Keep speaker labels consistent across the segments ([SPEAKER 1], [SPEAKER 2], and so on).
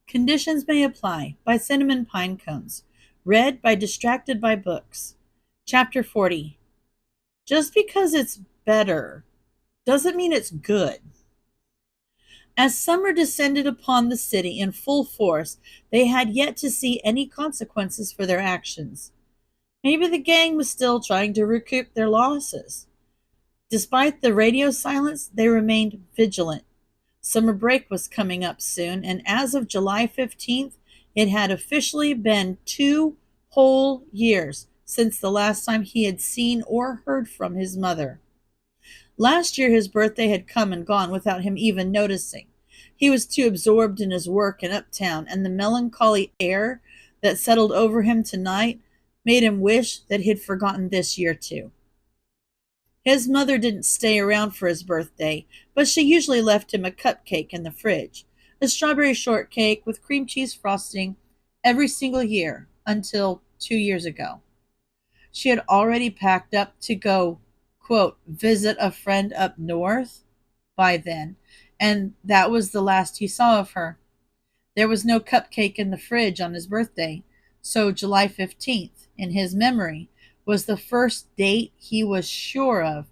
[SPEAKER 1] Conditions May Apply by CinnamonPinecones. Read by Distracted by Books. Chapter 40. Just because it's better doesn't mean it's good. As summer descended upon the city in full force, they had yet to see any consequences for their actions. Maybe the gang was still trying to recoup their losses. Despite the radio silence, they remained vigilant. Summer break was coming up soon, and as of July 15th, it had officially been 2 whole years since the last time he had seen or heard from his mother. Last year his birthday had come and gone without him even noticing. He was too absorbed in his work in uptown, and the melancholy air that settled over him tonight made him wish that he'd forgotten this year too. His mother didn't stay around for his birthday, but she usually left him a cupcake in the fridge, a strawberry shortcake with cream cheese frosting, every single year until 2 years ago. She had already packed up to go, quote, visit a friend up north by then, and that was the last he saw of her. There was no cupcake in the fridge on his birthday, so July 15th, in his memory, was the first date he was sure of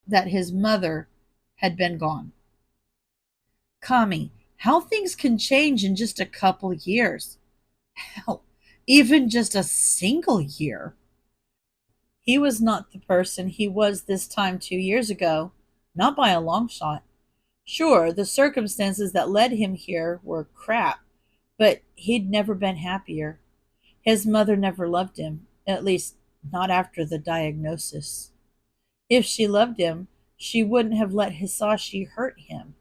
[SPEAKER 1] that his mother had been gone. Kami, how things can change in just a couple years. Hell, even just a single year. He was not the person he was this time 2 years ago, not by a long shot. Sure, the circumstances that led him here were crap, but he'd never been happier. His mother never loved him, at least not after the diagnosis. If she loved him, she wouldn't have let Hisashi hurt him.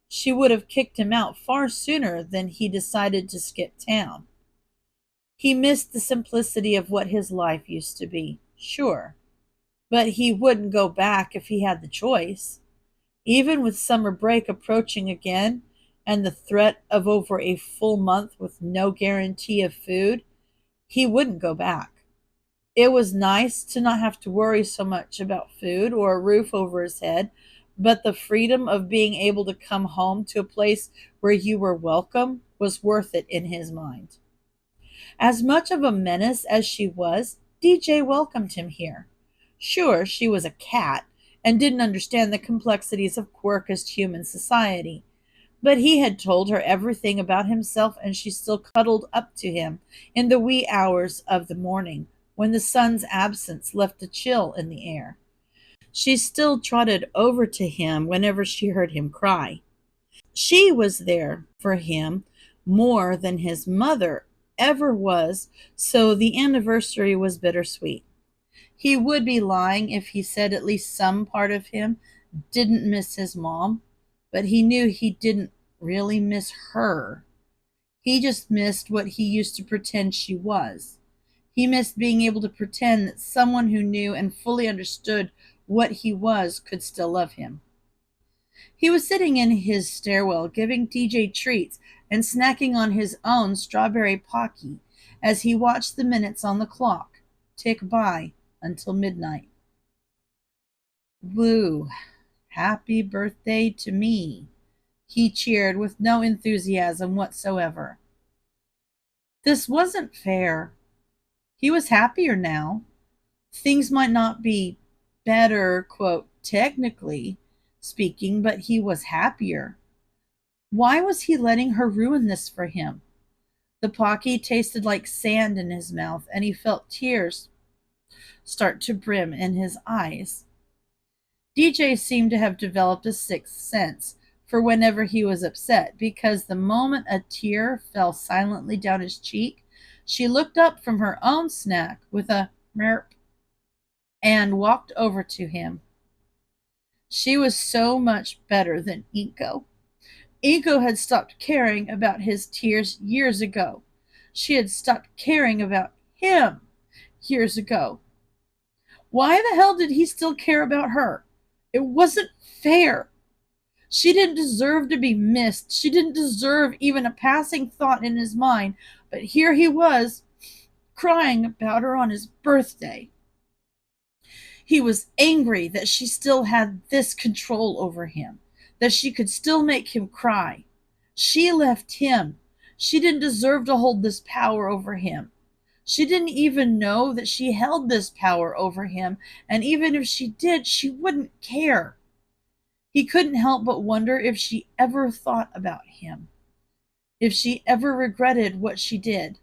[SPEAKER 1] She would have kicked him out far sooner than he decided to skip town. He missed the simplicity of what his life used to be, sure, but he wouldn't go back if he had the choice. Even with summer break approaching again and the threat of over a full month with no guarantee of food, he wouldn't go back. It was nice to not have to worry so much about food or a roof over his head, but the freedom of being able to come home to a place where you were welcome was worth it in his mind. As much of a menace as she was, DJ welcomed him here. Sure, she was a cat and didn't understand the complexities of quirkist human society, but he had told her everything about himself, and she still cuddled up to him in the wee hours of the morning, when the sun's absence left a chill in the air. She still trotted over to him whenever she heard him cry. She was there for him more than his mother ever was, so the anniversary was bittersweet. He would be lying if he said at least some part of him didn't miss his mom, but he knew he didn't really miss her. He just missed what he used to pretend she was. He missed being able to pretend that someone who knew and fully understood what he was could still love him. He was sitting in his stairwell giving DJ treats and snacking on his own strawberry pocky as he watched the minutes on the clock tick by until midnight. Woo, happy birthday to me, he cheered with no enthusiasm whatsoever. This wasn't fair. He was happier now. Things might not be better, quote, technically speaking, but he was happier. Why was he letting her ruin this for him? The pocky tasted like sand in his mouth, and he felt tears start to brim in his eyes. DJ seemed to have developed a sixth sense for whenever he was upset, because the moment a tear fell silently down his cheek, she looked up from her own snack with a merp and walked over to him. She was so much better than Inko. Inko had stopped caring about his tears years ago. She had stopped caring about him years ago. Why the hell did he still care about her? It wasn't fair. She didn't deserve to be missed. She didn't deserve even a passing thought in his mind. But here he was, crying about her on his birthday. He was angry that she still had this control over him, that she could still make him cry. She left him, She didn't deserve to hold this power over him. She didn't even know that she held this power over him, and even if she did, she wouldn't care. He couldn't help but wonder if she ever thought about him, if she ever regretted what she did.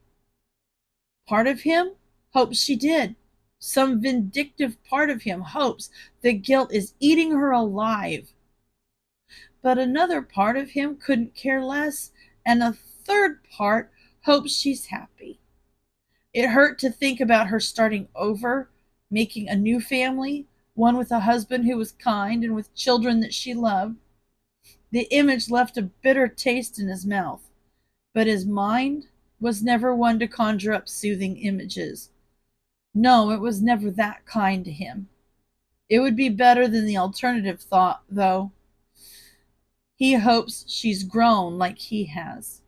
[SPEAKER 1] Part of him hopes she did. Some vindictive part of him hopes that guilt is eating her alive. But another part of him couldn't care less, and a third part hopes she's happy. It hurt to think about her starting over, making a new family, one with a husband who was kind and with children that she loved. The image left a bitter taste in his mouth, but his mind was never one to conjure up soothing images. No, it was never that kind to him. It would be better than the alternative thought, though. He hopes she's grown like he has.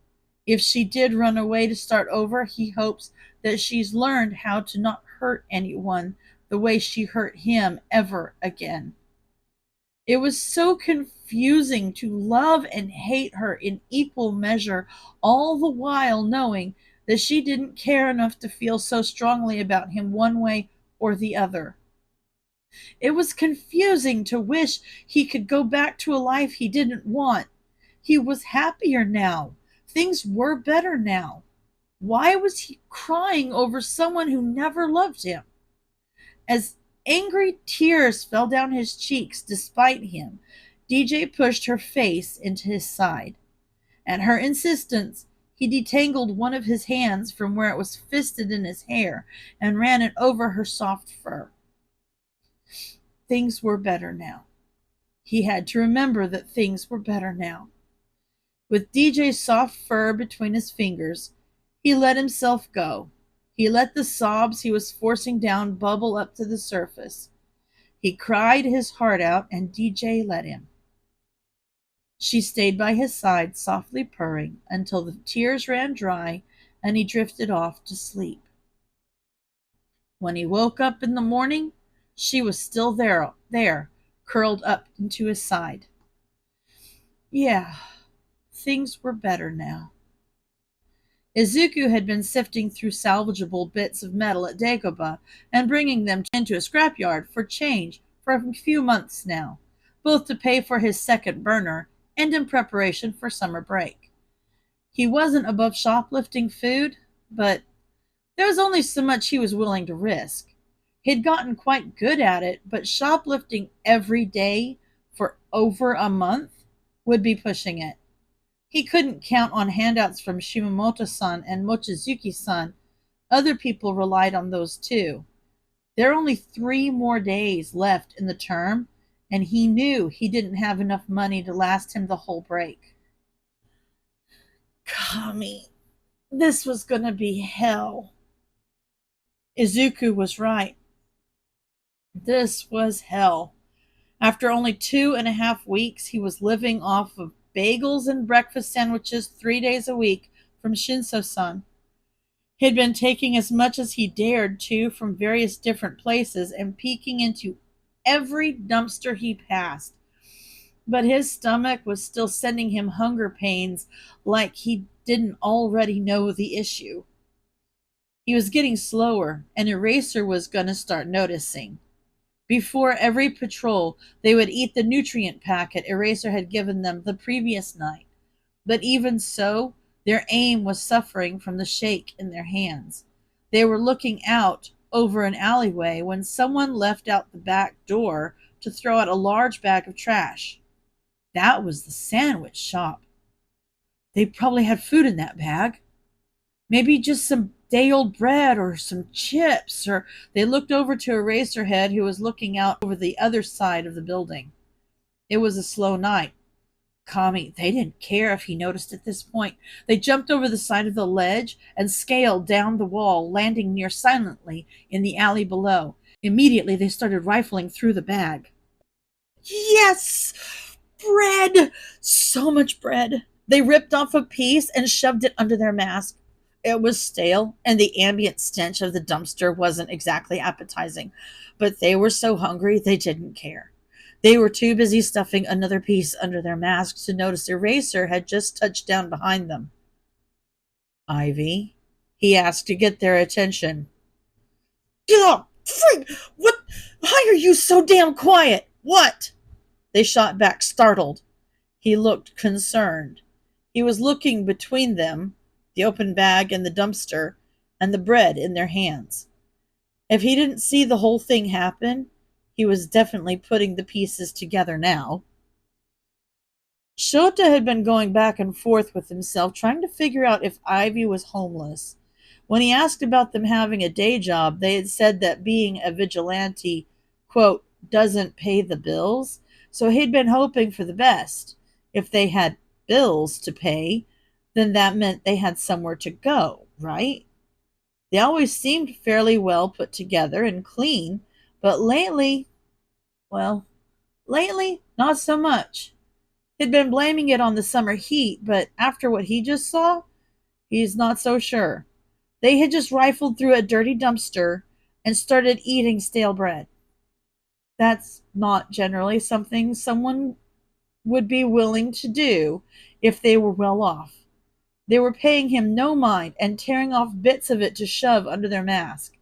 [SPEAKER 1] If she did run away to start over, he hopes that she's learned how to not hurt anyone the way she hurt him ever again. It was so confusing to love and hate her in equal measure, all the while knowing that she didn't care enough to feel so strongly about him one way or the other. It was confusing to wish he could go back to a life he didn't want. He was happier now. Things were better now. Why was he crying over someone who never loved him? As angry tears fell down his cheeks despite him, DJ pushed her face into his side. At her insistence, he detangled one of his hands from where it was fisted in his hair and ran it over her soft fur. Things were better now. He had to remember that things were better now. With DJ's soft fur between his fingers, he let himself go. He let the sobs he was forcing down bubble up to the surface. He cried his heart out, and DJ let him. She stayed by his side, softly purring, until the tears ran dry and he drifted off to sleep. When he woke up in the morning, she was still there, curled up into his side. Yeah, things were better now. Izuku had been sifting through salvageable bits of metal at Dagobah and bringing them into a scrapyard for change for a few months now, both to pay for his second burner and in preparation for summer break. He wasn't above shoplifting food, but there was only so much he was willing to risk. He'd gotten quite good at it, but shoplifting every day for over a month would be pushing it. He couldn't count on handouts from Shimamoto-san and Mochizuki-san. Other people relied on those too. There were only 3 more days left in the term, and he knew he didn't have enough money to last him the whole break. Kami, this was going to be hell. Izuku was right. This was hell. After only 2.5 weeks, he was living off of bagels and breakfast sandwiches 3 days a week from Shinso-san. He'd been taking as much as he dared to from various different places and peeking into every dumpster he passed. But his stomach was still sending him hunger pains like he didn't already know the issue. He was getting slower, and Eraser was going to start noticing. Before every patrol, they would eat the nutrient packet Eraser had given them the previous night. But even so, their aim was suffering from the shake in their hands. They were looking out over an alleyway when someone left out the back door to throw out a large bag of trash. That was the sandwich shop. They probably had food in that bag. Maybe just some day-old bread or some chips, or they looked over to Eraserhead, who was looking out over the other side of the building. It was a slow night. Kami, they didn't care if he noticed at this point. They jumped over the side of the ledge and scaled down the wall, landing near silently in the alley below. Immediately, they started rifling through the bag. Yes! Bread! So much bread. They ripped off a piece and shoved it under their mask. It was stale, and the ambient stench of the dumpster wasn't exactly appetizing, but they were so hungry they didn't care. They were too busy stuffing another piece under their masks to notice Eraser had just touched down behind them. Ivy, he asked to get their attention. Get up! Freak! What? Why are you so damn quiet? What? They shot back, startled. He looked concerned. He was looking between them, the open bag and the dumpster, and the bread in their hands. If he didn't see the whole thing happen, he was definitely putting the pieces together now. Shota had been going back and forth with himself, trying to figure out if Ivy was homeless. When he asked about them having a day job, they had said that being a vigilante, quote, doesn't pay the bills, so he'd been hoping for the best. If they had bills to pay, then that meant they had somewhere to go, right? They always seemed fairly well put together and clean, but lately, not so much. He'd been blaming it on the summer heat, but after what he just saw, he's not so sure. They had just rifled through a dirty dumpster and started eating stale bread. That's not generally something someone would be willing to do if they were well off. They were paying him no mind and tearing off bits of it to shove under their mask.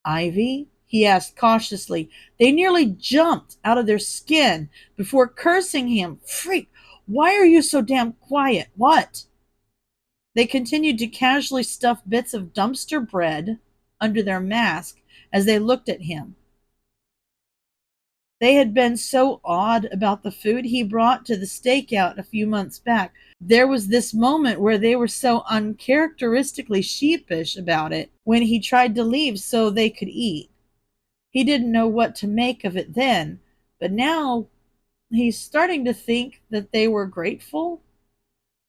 [SPEAKER 1] Ivy? He asked cautiously. They nearly jumped out of their skin before cursing him. Freak! Why are you so damn quiet? What? They continued to casually stuff bits of dumpster bread under their mask as they looked at him. They had been so odd about the food he brought to the stakeout a few months back. There was this moment where they were so uncharacteristically sheepish about it when he tried to leave so they could eat. He didn't know what to make of it then, but now he's starting to think that they were grateful.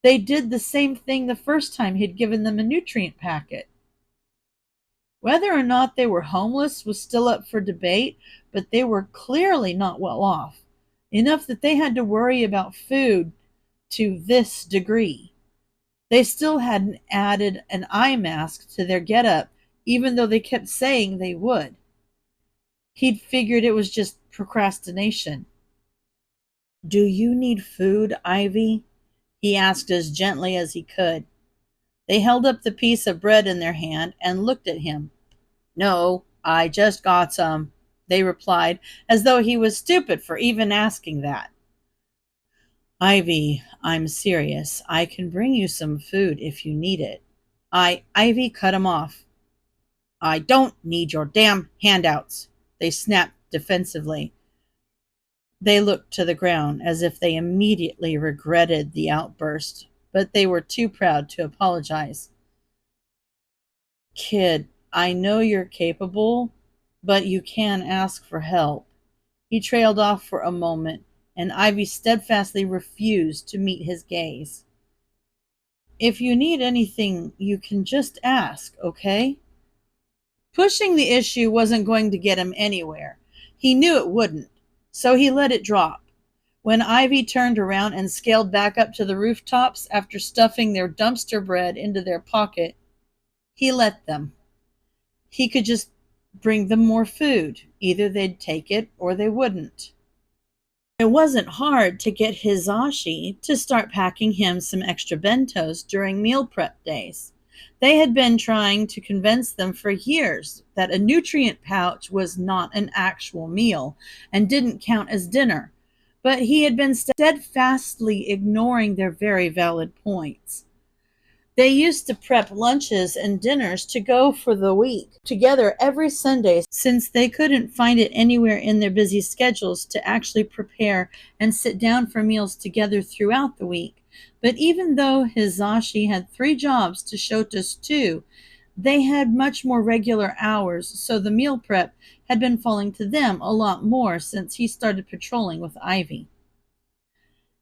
[SPEAKER 1] They did the same thing the first time he'd given them a nutrient packet. Whether or not they were homeless was still up for debate, but they were clearly not well off, enough that they had to worry about food to this degree. They still hadn't added an eye mask to their getup, even though they kept saying they would. He'd figured it was just procrastination. Do you need food, Ivy? He asked as gently as he could. They held up the piece of bread in their hand and looked at him. No, I just got some, they replied, as though he was stupid for even asking that. Ivy, I'm serious. I can bring you some food if you need it. Ivy cut him off. I don't need your damn handouts, they snapped defensively. They looked to the ground as if they immediately regretted the outburst, but they were too proud to apologize. Kid, I know you're capable, but you can ask for help. He trailed off for a moment, and Ivy steadfastly refused to meet his gaze. If you need anything, you can just ask, okay? Pushing the issue wasn't going to get him anywhere. He knew it wouldn't, so he let it drop. When Ivy turned around and scaled back up to the rooftops after stuffing their dumpster bread into their pocket, he let them. He could just bring them more food. Either they'd take it or they wouldn't. It wasn't hard to get Hizashi to start packing him some extra bentos during meal prep days. They had been trying to convince them for years that a nutrient pouch was not an actual meal and didn't count as dinner, but he had been steadfastly ignoring their very valid points. They used to prep lunches and dinners to go for the week together every Sunday, since they couldn't find it anywhere in their busy schedules to actually prepare and sit down for meals together throughout the week. But even though Hizashi had 3 jobs to Shota's 2, they had much more regular hours, so the meal prep had been falling to them a lot more since he started patrolling with Ivy.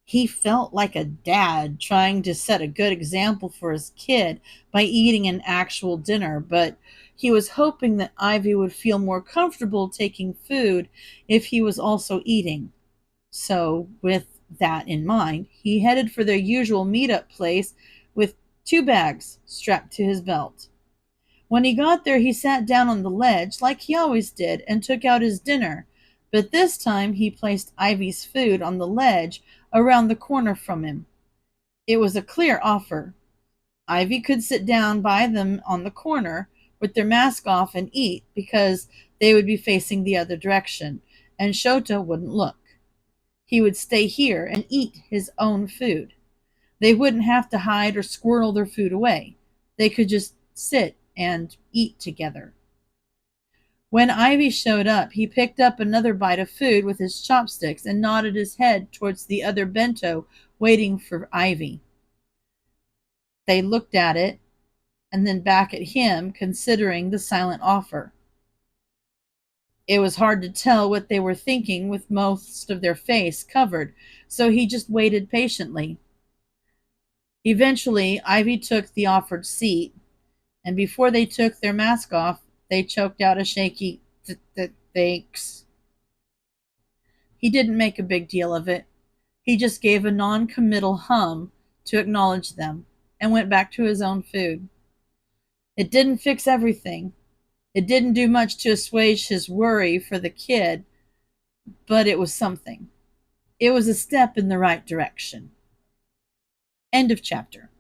[SPEAKER 1] He felt like a dad trying to set a good example for his kid by eating an actual dinner, but he was hoping that Ivy would feel more comfortable taking food if he was also eating. So, with that in mind, he headed for their usual meetup place with 2 bags strapped to his belt. When he got there, he sat down on the ledge like he always did and took out his dinner, but this time he placed Ivy's food on the ledge around the corner from him. It was a clear offer. Ivy could sit down by them on the corner with their mask off and eat because they would be facing the other direction, and Shota wouldn't look. He would stay here and eat his own food. They wouldn't have to hide or squirrel their food away. They could just sit and eat together. When Ivy showed up, he picked up another bite of food with his chopsticks and nodded his head towards the other bento waiting for Ivy. They looked at it and then back at him, considering the silent offer. It was hard to tell what they were thinking with most of their face covered, so he just waited patiently. Eventually, Ivy took the offered seat, and before they took their mask off, they choked out a shaky thanks. He didn't make a big deal of it. He just gave a non-committal hum to acknowledge them and went back to his own food. It didn't fix everything. It didn't do much to assuage his worry for the kid, but it was something. It was a step in the right direction. End of chapter.